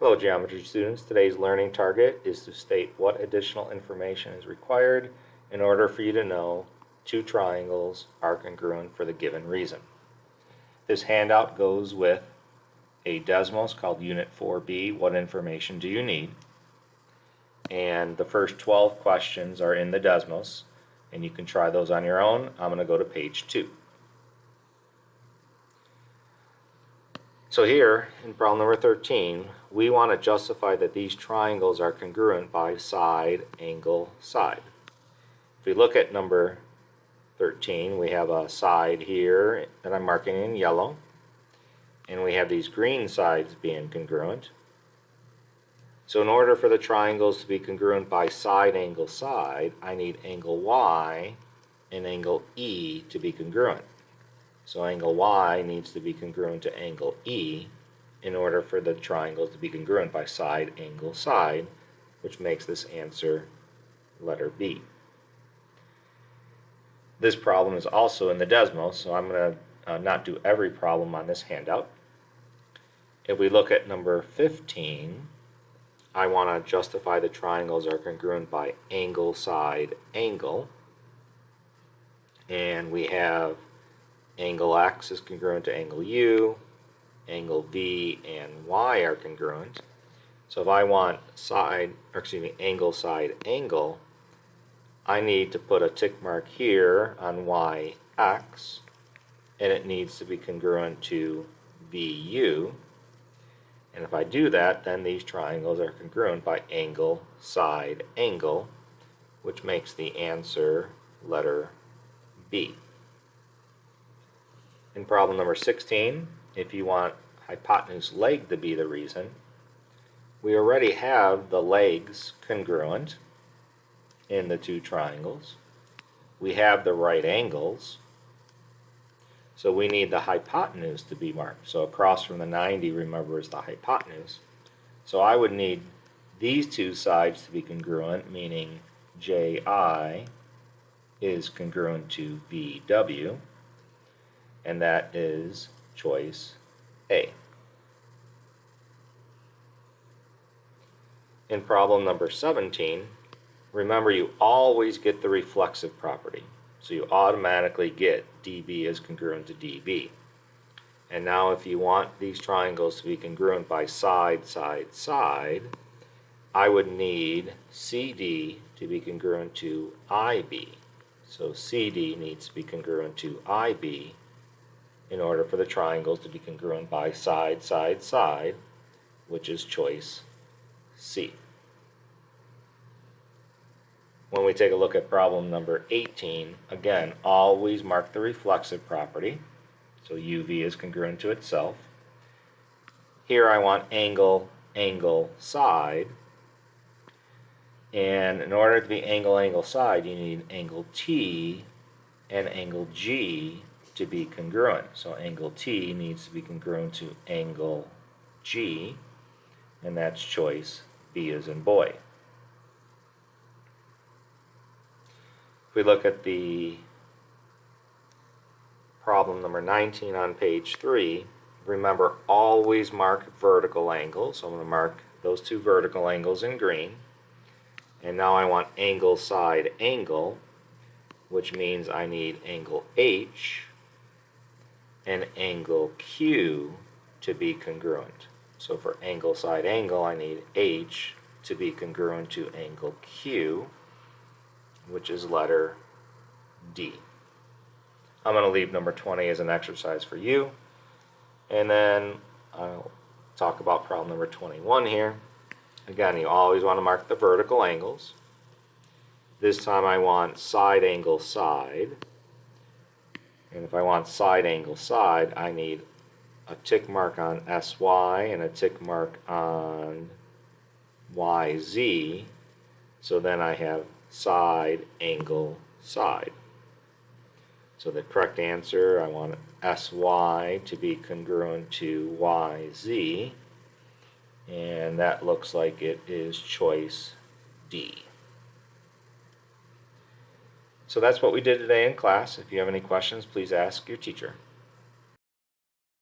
Hello geometry students, today's learning target is to state what additional information is required in order for you to know two triangles are congruent for the given reason. This handout goes with a Desmos called Unit 4B, What Information Do You Need? And the first 12 questions are in the Desmos, and you can try those on your own. I'm going to go to page 2. So here, in problem number 13, we want to justify that these triangles are congruent by side, angle, side. If we look at number 13, we have a side here that I'm marking in yellow, and we have these green sides being congruent. So in order for the triangles to be congruent by side, angle, side, I need angle Y and angle E to be congruent. So angle Y needs to be congruent to angle E in order for the triangles to be congruent by side, angle, side, which makes this answer letter B. This problem is also in the Desmos, so I'm going to not do every problem on this handout. If we look at number 15, I want to justify the triangles are congruent by angle, side, angle. And we have angle X is congruent to angle U, angle V and Y are congruent. So if I want angle, side, angle, I need to put a tick mark here on YX, and it needs to be congruent to VU. And if I do that, then these triangles are congruent by angle, side, angle, which makes the answer letter B. In problem number 16, if you want hypotenuse leg to be the reason, we already have the legs congruent in the two triangles. We have the right angles, so we need the hypotenuse to be marked. So across from the 90, remember, is the hypotenuse. So I would need these two sides to be congruent, meaning JI is congruent to VW, and that is choice A. In problem number 17, remember you always get the reflexive property. So you automatically get DB is congruent to DB. And now if you want these triangles to be congruent by side, side, side, I would need CD to be congruent to IB. So CD needs to be congruent to IB in order for the triangles to be congruent by side, side, side, which is choice C. When we take a look at problem number 18, again, always mark the reflexive property. So UV is congruent to itself. Here I want angle, angle, side. And in order to be angle, angle, side, you need angle T and angle G to be congruent. So angle T needs to be congruent to angle G, and that's choice B as in boy. If we look at the problem number 19 on page 3, remember always mark vertical angles. So I'm going to mark those two vertical angles in green. And now I want angle, side, angle, which means I need angle H and angle Q to be congruent. So for angle, side, angle, I need H to be congruent to angle Q, which is letter D. I'm going to leave number 20 as an exercise for you, and then I'll talk about problem number 21 here. Again, you always want to mark the vertical angles. This time I want side, angle, side. And if I want side, angle, side, I need a tick mark on SY and a tick mark on YZ. So then I have side, angle, side. So the correct answer, I want SY to be congruent to YZ. And that looks like it is choice D. So that's what we did today in class. If you have any questions, please ask your teacher.